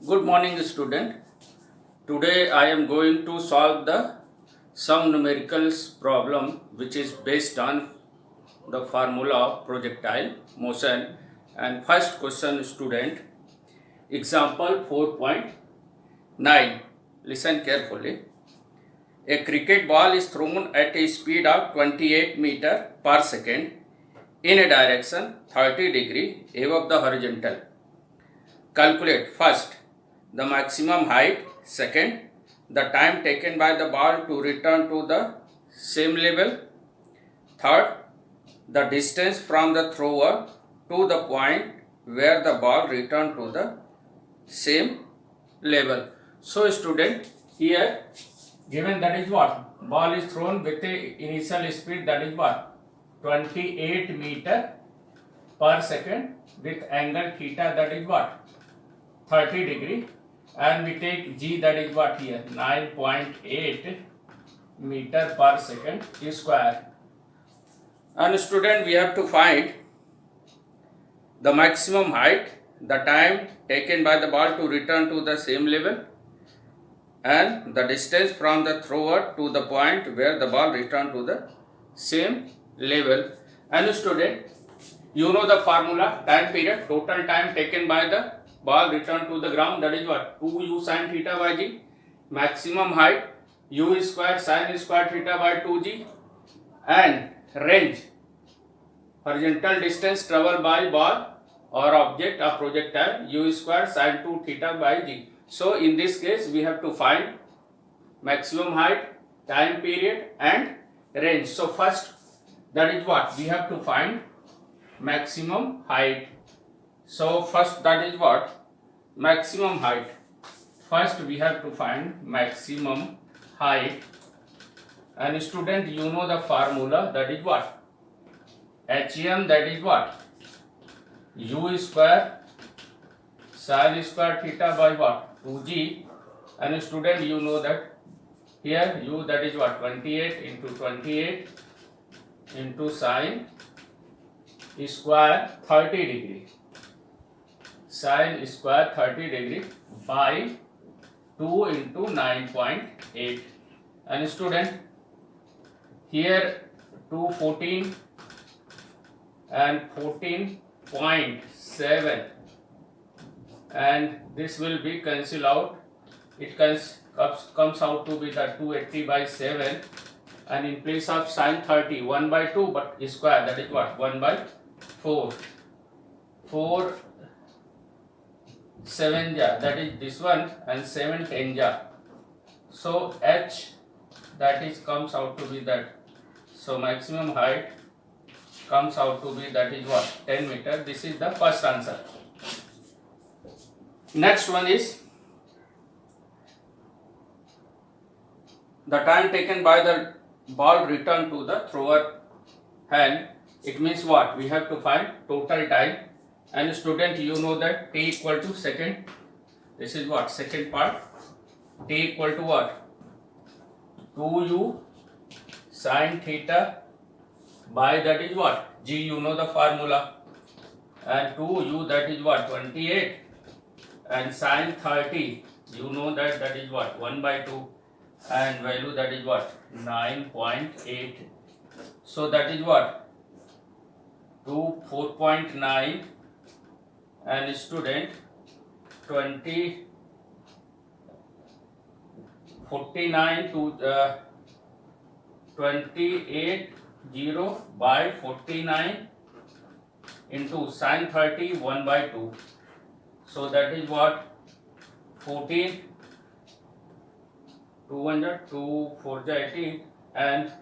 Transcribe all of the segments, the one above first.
Good morning, student. Today I am going to solve the some numericals problem which is based on the formula of projectile motion. And first question, student, example 4.9. Listen carefully. A cricket ball is thrown at a speed of 28 meter per second in a direction 30 degree above the horizontal. Calculate first the maximum height, second the time taken by the ball to return to the same level, third the distance from the thrower to the point where the ball returned to the same level. So student, here given that is what? Ball is thrown with a initial speed that is what? 28 meter per second with angle theta that is what? 30 degree, and we take g that is what here 9.8 meter per second square. And student, we have to find the maximum height, the time taken by the ball to return to the same level, and the distance from the thrower to the point where the ball returned to the same level. And student, you know the formula, time period, total time taken by the ball returned to the ground, that is what? 2u sin theta by g. Maximum height, u square sin square theta by 2g. And range, horizontal distance traveled by ball or object or projectile, u square sin 2 theta by g. So in this case we have to find maximum height, time period and range. So first, that is what? We have to find maximum height. So first, that is what? Maximum height. First we have to find maximum height. And student, you know the formula, that is what? HM, that is what? U square sin square theta by what? 2g. And student, you know that here u, that is what? 28 into 28 into sin square 30 degree, sin square 30 degree by 2 into 9.8. And student, here 214 and 14.7, and this will be cancel out. It comes out to be the 280 by 7, and in place of sin 30, 1 by 2, but square, that is what? 1 by 4. 4 7 ja, that is this one, and 7 10 ja. So h, that is comes out to be that. So maximum height comes out to be, that is what? 10 meter. This is the first answer. Next one is the time taken by the ball returned to the thrower hand. It means what? We have to find total time. And student, you know that t equal to second. This is what? Second part. T equal to what? 2u sin theta by, that is what? G, you know the formula. And 2u, that is what? 28. And sin 30, you know that, that is what? 1 by 2. And value, that is what? 9.8. So that is what? 4.9. And student, 49 to 28 0 by 49 into sin 30 1 by 2. So that is what? 14 200 2 4 18, and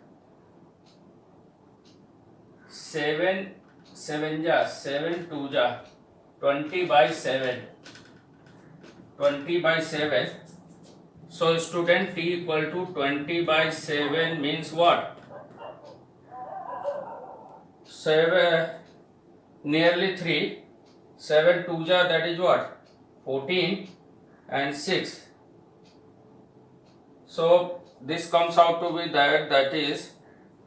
7 7 ja 7 2 ja 20 by 7. 20 by 7. So student, t equal to 20 by 7 means what? 7 nearly 3. 7 2 ja, that is what? 14 and 6. So this comes out to be that is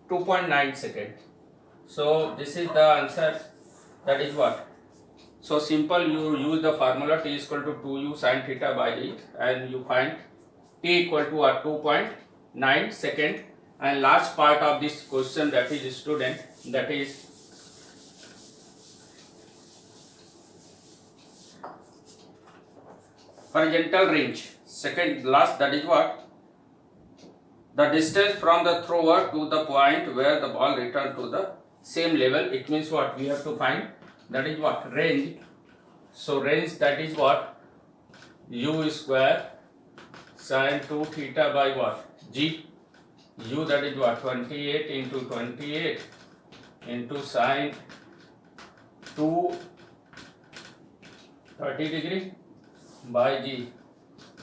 2.9 second. So this is the answer, that is what? So simple, you use the formula t is equal to 2u sin theta by e, and you find t equal to 2.9 second. And last part of this question, that is student, that is horizontal range. Second last, that is what? The distance from the thrower to the point where the ball return to the same level. It means what? We have to find, that is what? Range. So range, that is what? U square sin 2 theta by what? G. U, that is what? 28 into 28 into sin 2 30 degree by G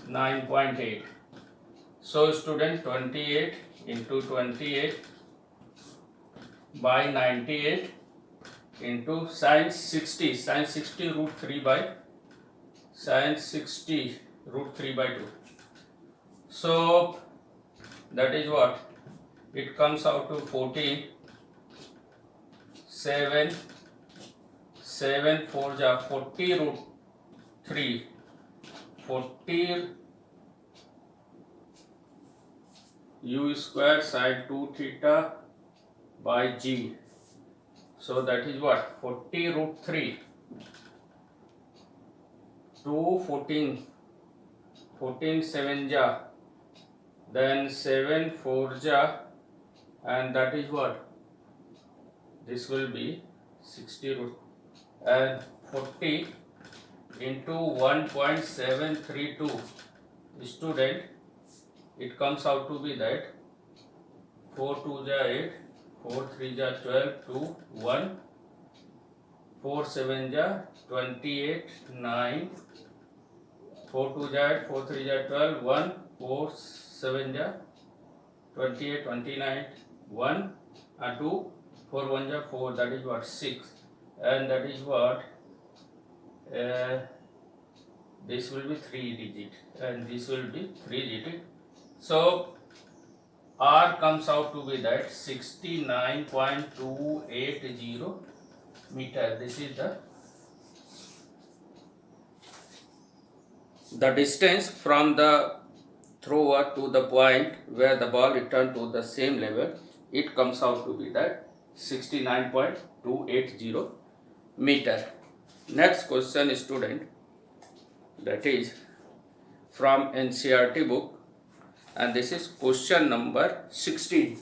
9.8. So student, 28 into 28 by 98 into sin 60 root 3 by sin 60 root 3 by 2. So that is what? It comes out to 14, 7 4 ja 40 root 3, 40 u square sin 2 theta by g. So that is what? 40 root 3 to 14 7 ja, then 7 4 ja, and that is what? This will be 60 root and 40 into 1.732. Student, it comes out to be that 4 2 ja 8, 4 3 ja 12 to 1, 4 7 ja 28 9, 4 2 ja 8, 4 3 ja 12 1, 4 7 ja 28 29 1 and 2, 4 1 ja 4, that is what? 6, and that is what? This will be 3 digit and this will be 3 digit. So R comes out to be that 69.280 meter. This is the distance from the thrower to the point where the ball returned to the same level. It comes out to be that 69.280 meter. Next question, student, that is from NCERT book, and this is question number 16,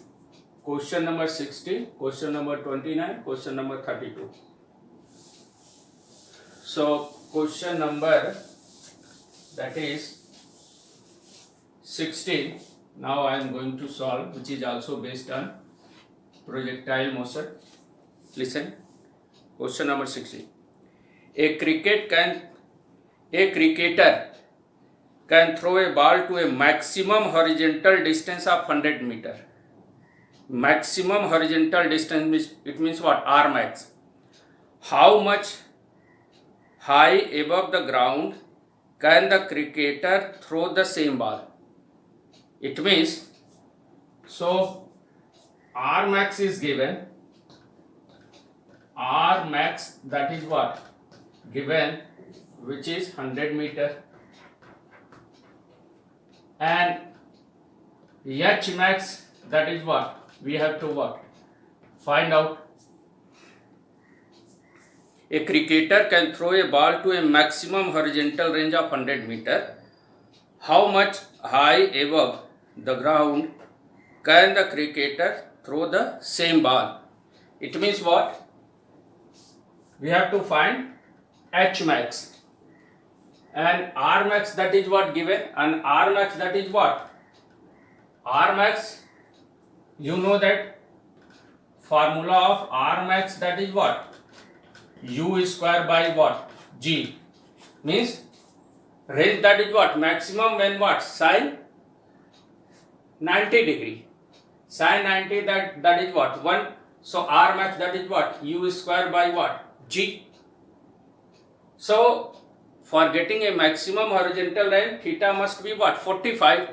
question number 16, question number 29, question number 32. So question number, that is 16, now I am going to solve, which is also based on projectile motion. Listen, question number 16. A cricketer can throw a ball to a maximum horizontal distance of 100 meter. Maximum horizontal distance, it means what? R max. How much high above the ground can the cricketer throw the same ball? It means, so R max is given. R max, that is what? Given, which is 100 meter, and H max, that is what? We have to what? Find out. A cricketer can throw a ball to a maximum horizontal range of 100 meter. How much high above the ground can the cricketer throw the same ball? It means what? We have to find H max. And R max, that is what given, and R max, that is what? R max, you know that formula of R max, that is what? U square by what? G. Means range, that is what? Maximum when what? Sin 90 degree. Sin 90, that is what? 1. So R max, that is what? U square by what? G. So for getting a maximum horizontal range, theta must be what? 45.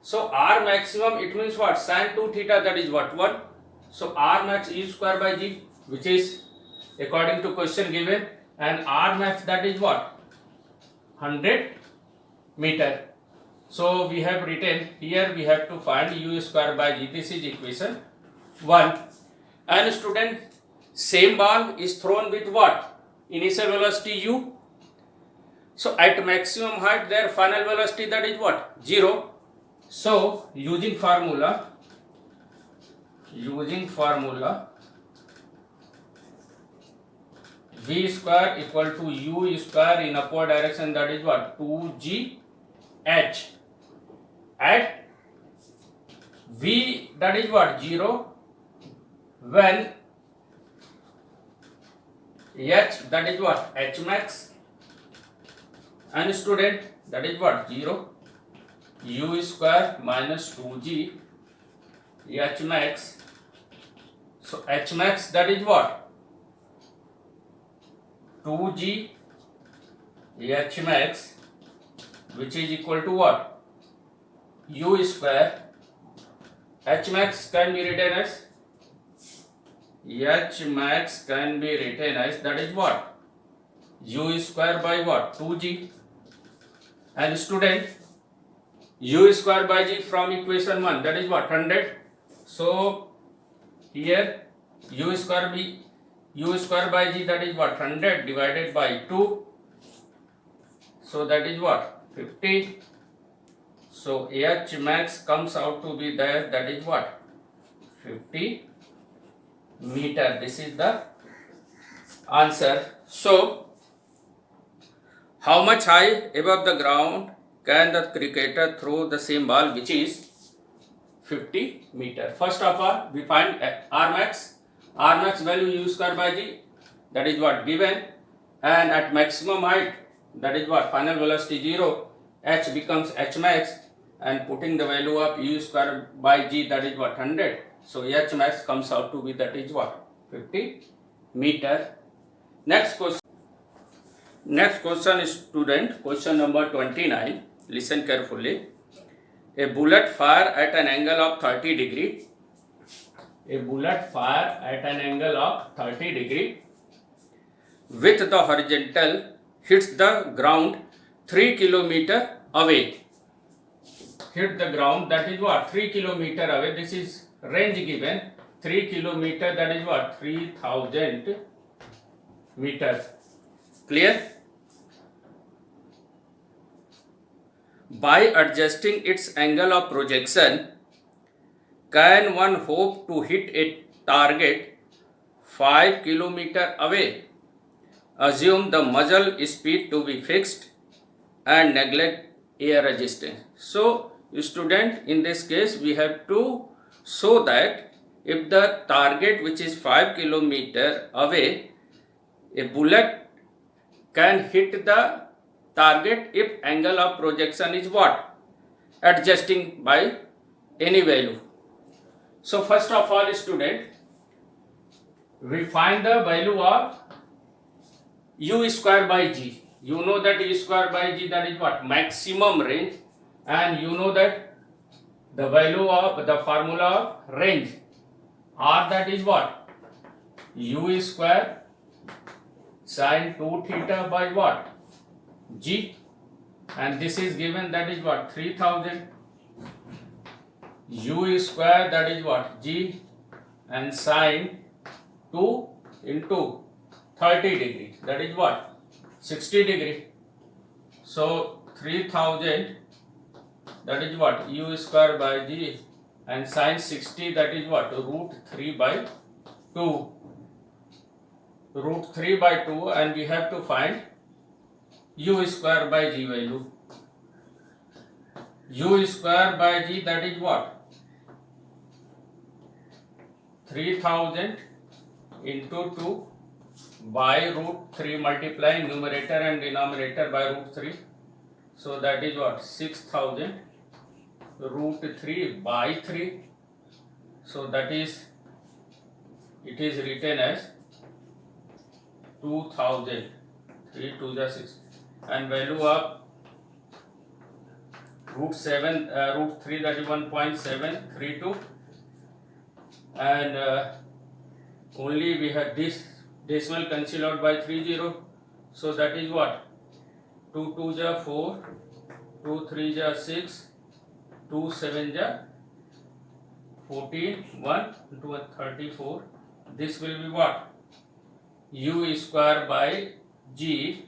So R maximum, it means what? Sin 2 theta, that is what? 1. So R max U square by G, which is according to question given and R max, that is what? 100 meter. So we have written here, we have to find u square by g. This is equation 1. And student, same ball is thrown with what? Initial velocity u. So at maximum height, their final velocity, that is what? 0. So using formula v square equal to u square in upward direction, that is what? 2gh. At v, that is what? 0, when h, that is what? H max, and student, that is what? 0, u square minus 2g h max. So h max, that is what? 2g h max, which is equal to what? U square. H max can be written as that is what? U square by what? 2g. And student, u square by g from equation 1, that is what? 100. So here u square by g, that is what? 100 divided by 2. So that is what? 50. So h max comes out to be there, that is what? 50 meter. This is the answer. So how much high above the ground can the cricketer throw the same ball, which is 50 meter? First of all, we find R max. R max value u square by g, that is what? Given. And at maximum height, that is what? Final velocity 0. H becomes h max, and putting the value of u square by g, that is what? 100. So h max comes out to be, that is what? 50 meter. Next question is student, question number 29. Listen carefully. A bullet fire at an angle of 30 degree. A bullet fire at an angle of 30 degree with the horizontal hits the ground 3 kilometer away. Hit the ground, that is what? 3 kilometer away. This is range given. 3 kilometer, that is what? 3000 meters. Clear? By adjusting its angle of projection, can one hope to hit a target 5 kilometer away? Assume the muzzle speed to be fixed and neglect air resistance. So student, in this case we have to show that if the target, which is 5 kilometer away, a bullet can hit the target if angle of projection is what? Adjusting by any value. So first of all, student, we find the value of u square by g. You know that u square by g, that is what? Maximum range. And you know that the value of the formula of range r, that is what? U square sin 2 theta by what? G. And this is given, that is what? 3000. U square, that is what? G, and sin 2 into 30 degree, that is what? 60 degree. So 3000, that is what? U square by G, and sin 60, that is what? Root 3 by 2. Root 3 by 2, and we have to find u square by g value. U square by g, that is what? 3000 into 2 by root 3, multiplying numerator and denominator by root 3. So that is what? 6000 root 3 by 3. So that is, it is written as 2000. 3 2 is 6. And value of root 3, that is 1.732. And only we have this decimal cancel out by 30. So that is what? 2 2 ja 4, 2 3 ja 6, 2 7 ja 14, 1 into 34. This will be what? U square by G,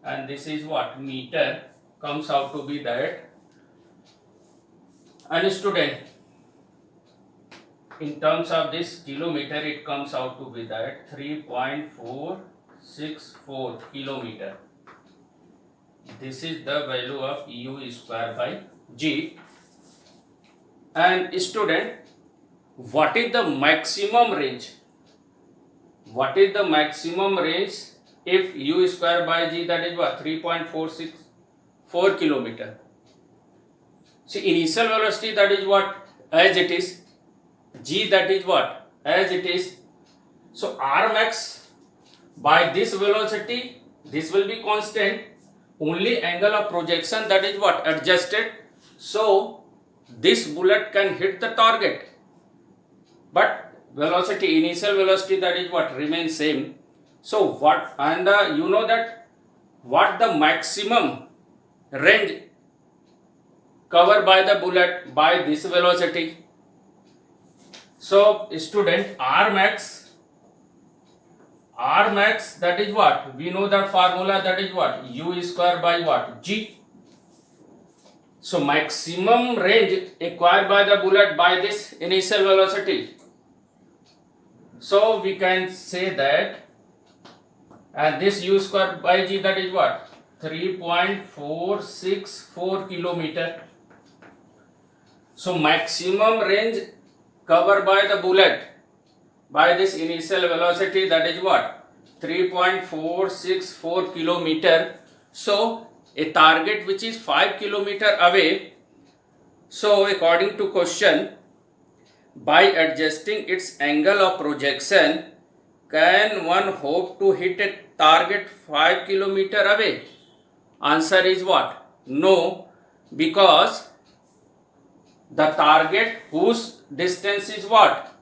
and this is what? Meter. Comes out to be that. And student, in terms of this kilometer, it comes out to be that 3.464 kilometer. This is the value of U square by G. And student, what is the maximum range? What is the maximum range if U square by G, that is what? 3.464 kilometer. See, initial velocity, that is what? As it is. G, that is what? As it is. So R max by this velocity, this will be constant. Only angle of projection, that is what? Adjusted. So this bullet can hit the target. But velocity, initial velocity, that is what? Remains same. So what? And you know that what the maximum range covered by the bullet by this velocity. So student, R max, that is what? We know the formula, that is what? U square by what? G. So maximum range acquired by the bullet by this initial velocity. So we can say that, and this U square by G, that is what? 3.464 kilometer. So maximum range covered by the bullet by this initial velocity, that is what? 3.464 kilometer. So a target which is 5 kilometer away. So according to question, by adjusting its angle of projection, can one hope to hit a target 5 kilometer away? Answer is what? No, because the target whose distance is what?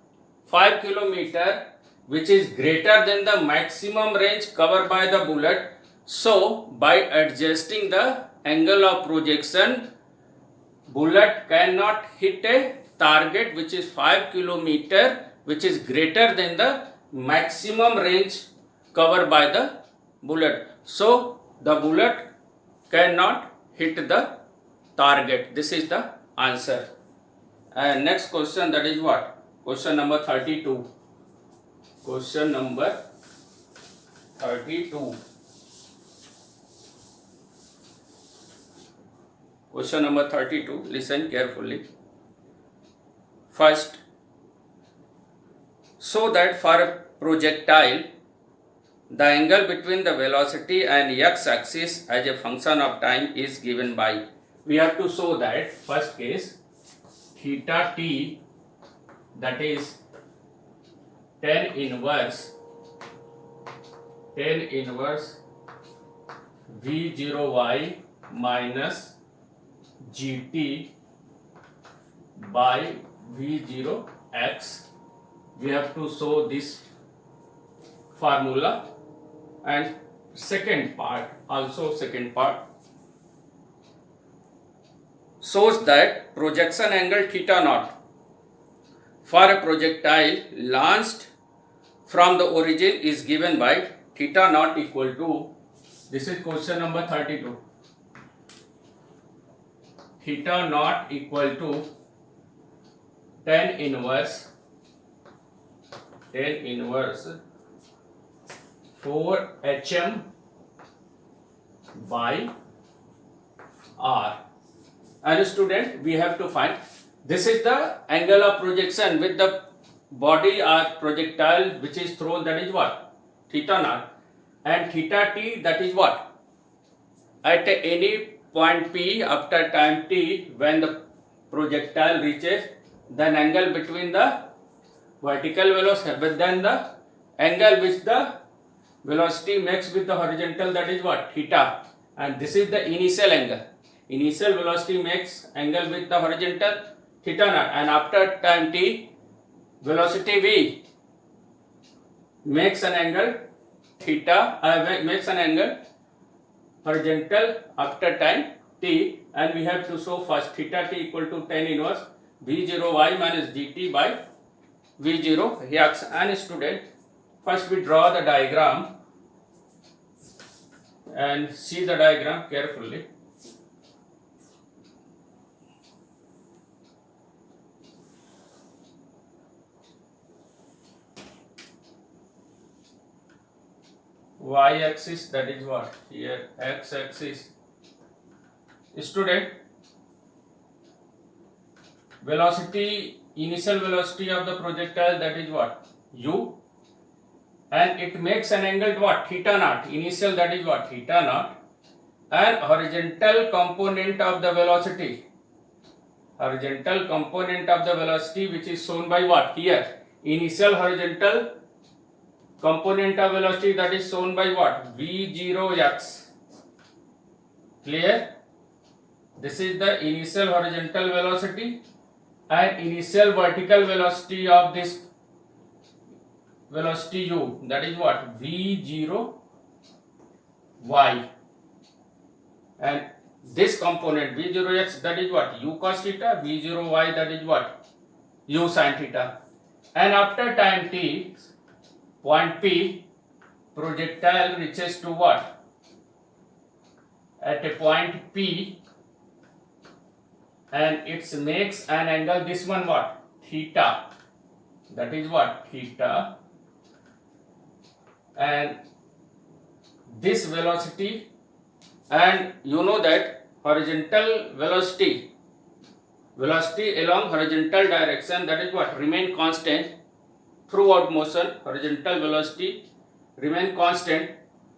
5 kilometer, which is greater than the maximum range covered by the bullet. So by adjusting the angle of projection, bullet cannot hit a target which is 5 kilometer, which is greater than the maximum range covered by the bullet. So the bullet cannot hit the target. This is the answer. And next question, that is what? Question number 32. Question number 32. Question number 32. Listen carefully. First, so that for a projectile, the angle between the velocity and x-axis as a function of time is given by. We have to show that, first case, theta t, that is tan inverse v0y minus gt by v0x. We have to show this formula. And second part shows that projection angle theta naught for a projectile launched from the origin is given by theta naught equal to, this is question number 32, theta naught equal to tan inverse 4hm by r. And student, we have to find, this is the angle of projection with the body or projectile which is thrown, that is what? Theta naught. And theta t, that is what? At any point p after time t, when the projectile reaches, then angle between the vertical velocity, but then the angle which the velocity makes with the horizontal, that is what? Theta. And this is the initial angle. Initial velocity makes angle with the horizontal, theta naught, and after time t, velocity v makes an angle theta, makes an angle horizontal after time t, and we have to show first theta t equal to tan inverse v0y minus dt by v0x. And student, first we draw the diagram and see the diagram carefully. Y axis, that is what here, x axis. Student, velocity, initial velocity of the projectile, that is what, u, and it makes an angle what, theta naught. Initial, that is what, theta naught, and horizontal component of the velocity, horizontal component of the velocity, which is shown by what, here, initial horizontal component of velocity, that is shown by what, v0x. Clear? This is the initial horizontal velocity, and initial vertical velocity of this velocity u, that is what, v0y, and this component v0x, that is what, u cos theta, v0y, that is what, u sin theta. And after time t, point P, projectile reaches to what? At a point P, and it makes an angle, this one what? Theta. That is what? Theta. And this velocity, and you know that horizontal velocity along horizontal direction, that is what? Remain constant throughout motion. Horizontal velocity remain constant,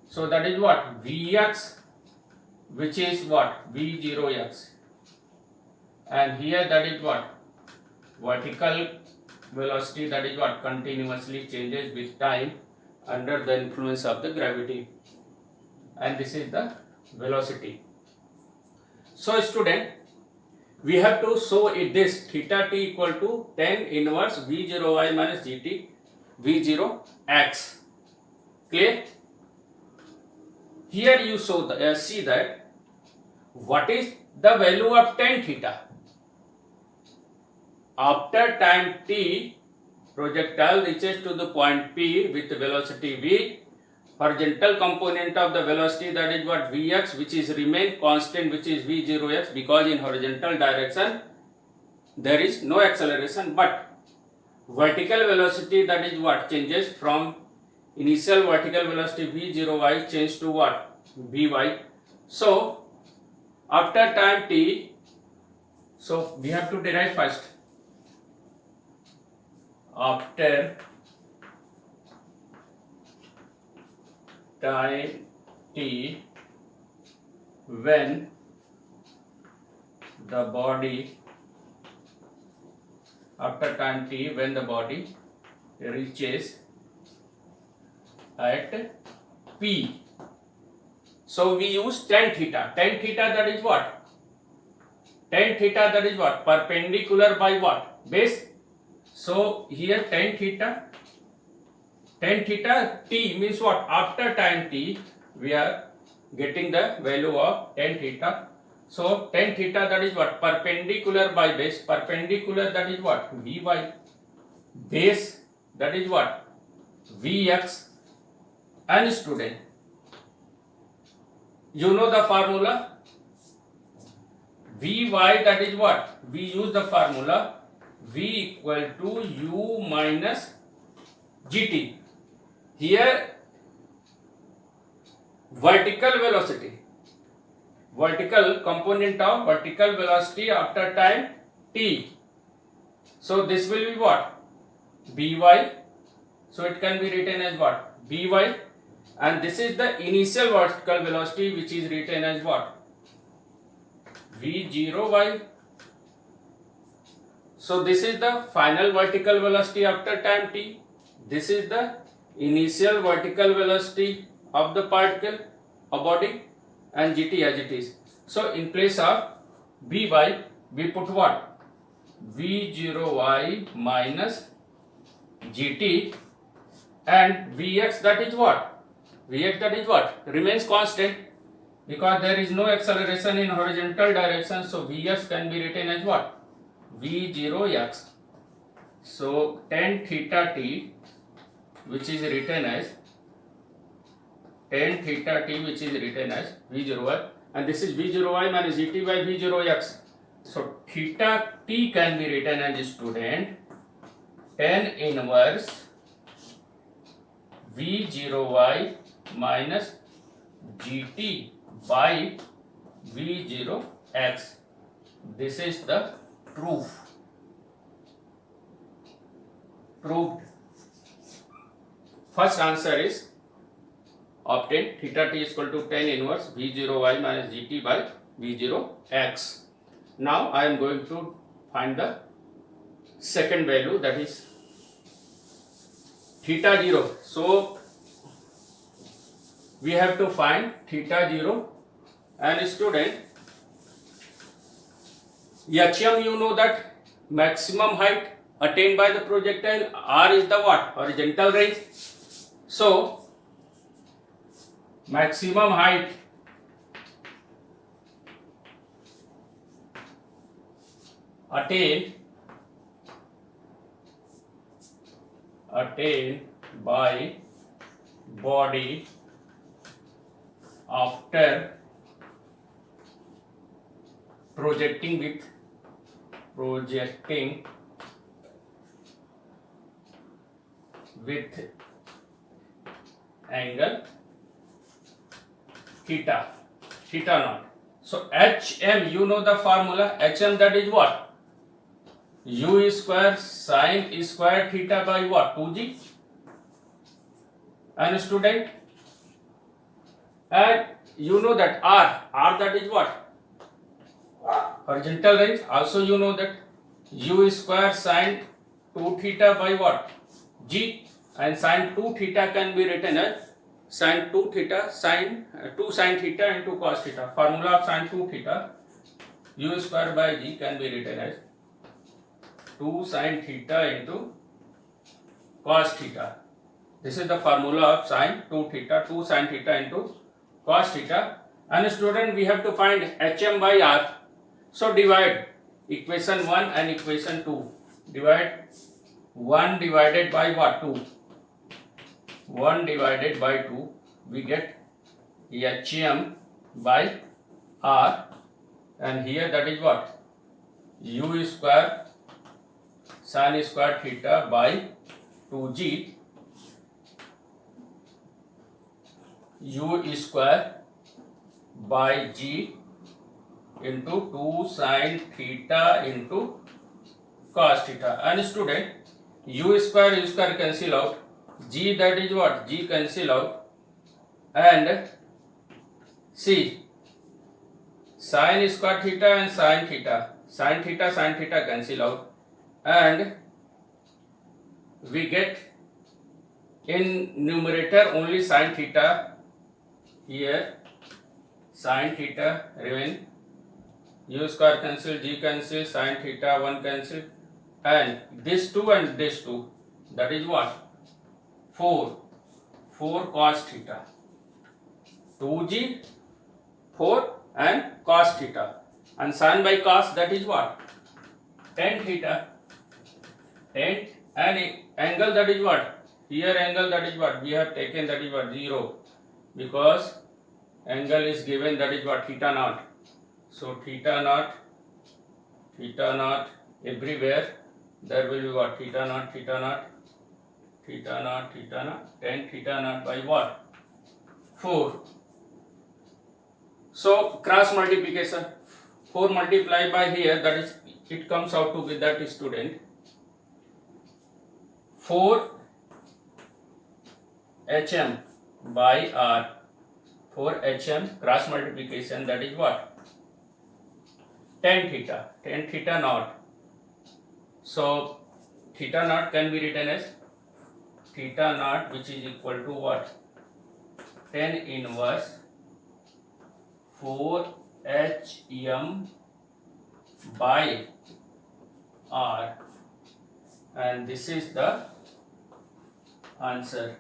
so that is what, Vx, which is what, v0x, and here that is what, vertical velocity, that is what, continuously changes with time under the influence of the gravity, and this is the velocity. So student, we have to show it, this theta t equal to tan inverse v0y minus gt v0x. Clear? Here you show the, see that what is the value of tan theta. After time t, projectile reaches to the point P with velocity v, horizontal component of the velocity, that is what, Vx, which is remain constant, which is v0x, because in horizontal direction there is no acceleration, but vertical velocity, that is what, changes from initial vertical velocity v0y change to what, vy. So after time t, so we have to derive first. After time t, when the body, after time t, when the body reaches at P, so we use tan theta. Tan theta, that is what, tan theta, that is what, perpendicular by what, base. So here tan theta t means what, after time t we are getting the value of tan theta. So tan theta, that is what, perpendicular by base, perpendicular, that is what, vy, base, that is what, vx. And student, you know the formula, vy, that is what, we use the formula v equal to u minus gt. Here vertical velocity, vertical component of vertical velocity after time t, so this will be what, by, so it can be written as what, by, and this is the initial vertical velocity, which is written as what, v0y. So this is the final vertical velocity after time t, this is the initial vertical velocity of the particle or body, and gt as it is. So in place of by we put what, v0y minus gt, and vx, that is what, Vx that is what? Remains constant because there is no acceleration in horizontal direction. So Vx can be written as what? V0x. So tan theta t, which is written as tan theta t, which is written as V0y, and this is V0y minus Gt by V0x. So theta t can be written as student tan inverse V0y minus Gt by V0x. This is the proof. Proved. First answer is obtained. Theta t is equal to tan inverse V0y minus Gt by V0x. Now I am going to find the second value, that is theta 0. So we have to find theta 0, and student, HM you know that maximum height attained by the projectile, R is the what? Horizontal range. So maximum height attained by body after projecting with angle theta naught. So HM, you know the formula. HM, that is what? U square sine square theta by what? 2g. And student, and you know that R that is what? Horizontal range. Also you know that U square sine 2 theta by what? G. And sine 2 theta can be written as sine 2 theta sine 2 sine theta into cos theta. Formula of sine 2 theta, U square by G, can be written as 2 sine theta into cos theta. This is the formula of sine 2 theta, 2 sine theta into cos theta. And student, we have to find HM by R. So divide equation 1 and equation 2. Divide 1 divided by what? 2. 1 divided by 2, we get HM by R, and here that is what? U square sin square theta by 2g, U square by g into 2 sin theta into cos theta. And student, U square cancel out, g that is what? G cancel out, and see sin square theta and sin theta cancel out, and we get in numerator only sin theta. Here sin theta remain, U square cancel, G cancel, sin theta 1 cancel, and this 2 and this 2, that is what? 4 cos theta, 2g, 4 and cos theta, and sin by cos, that is what? Tan theta, tan, and angle, that is what? Here angle, that is what? We have taken, that is what? 0, because angle is given, that is what? Theta naught. So theta naught everywhere, there will be what? Theta naught, tan theta naught by what? 4. So cross multiplication, 4 multiplied by here, that is, it comes out to be that student 4 HM by R, 4 HM cross multiplication, that is what? Tan theta naught. So theta naught can be written as theta naught, which is equal to what? Tan inverse 4 HM by R, and this is the answer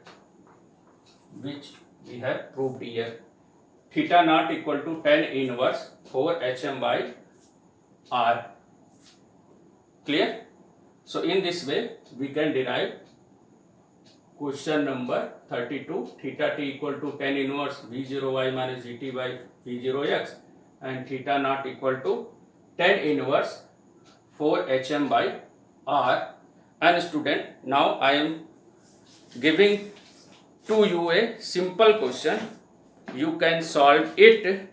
which we have proved here. Theta naught equal to tan inverse 4 hm by r. Clear? So in this way we can derive question number 32. Theta t equal to tan inverse v0y minus gt by v0x and theta naught equal to tan inverse 4 hm by r. And student, now I am giving to you a simple question. You can solve it,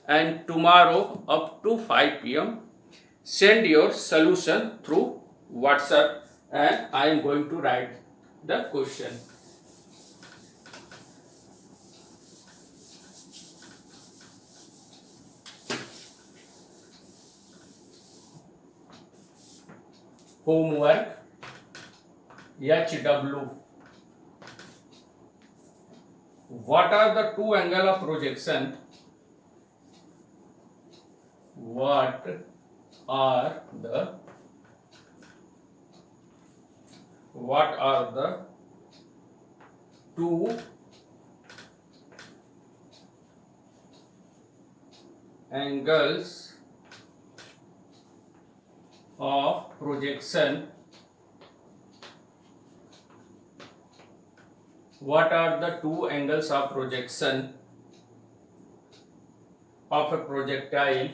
and tomorrow up to 5 p.m. send your solution through WhatsApp, and I am going to write the question. Homework HW. What are the two angle of projection? What are the two angles of projection? What are the two angles of projection of a projectile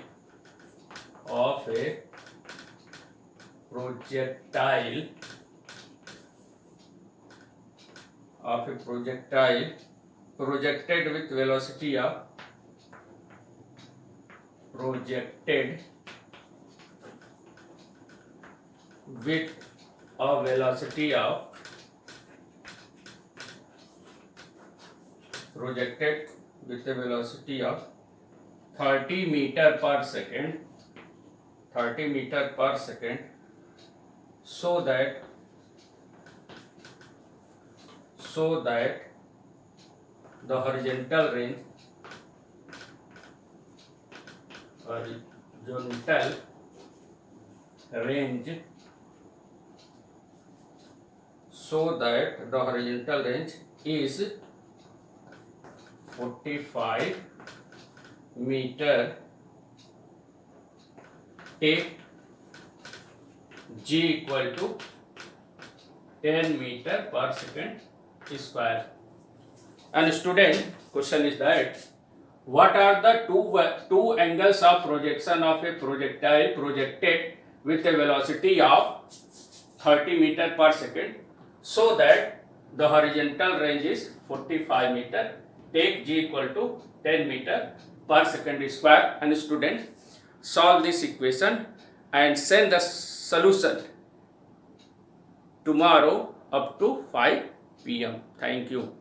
projected with velocity of 30 meter per second, so that the horizontal range is 45 meter. Take g equal to 10 meter per second square. And student, question is that what are the two angles of projection of a projectile projected with a velocity of 30 meter per second, so that the horizontal range is 45 meter. Take g equal to 10 meter per second square. And student, solve this equation and send the solution tomorrow up to 5 p.m. Thank you.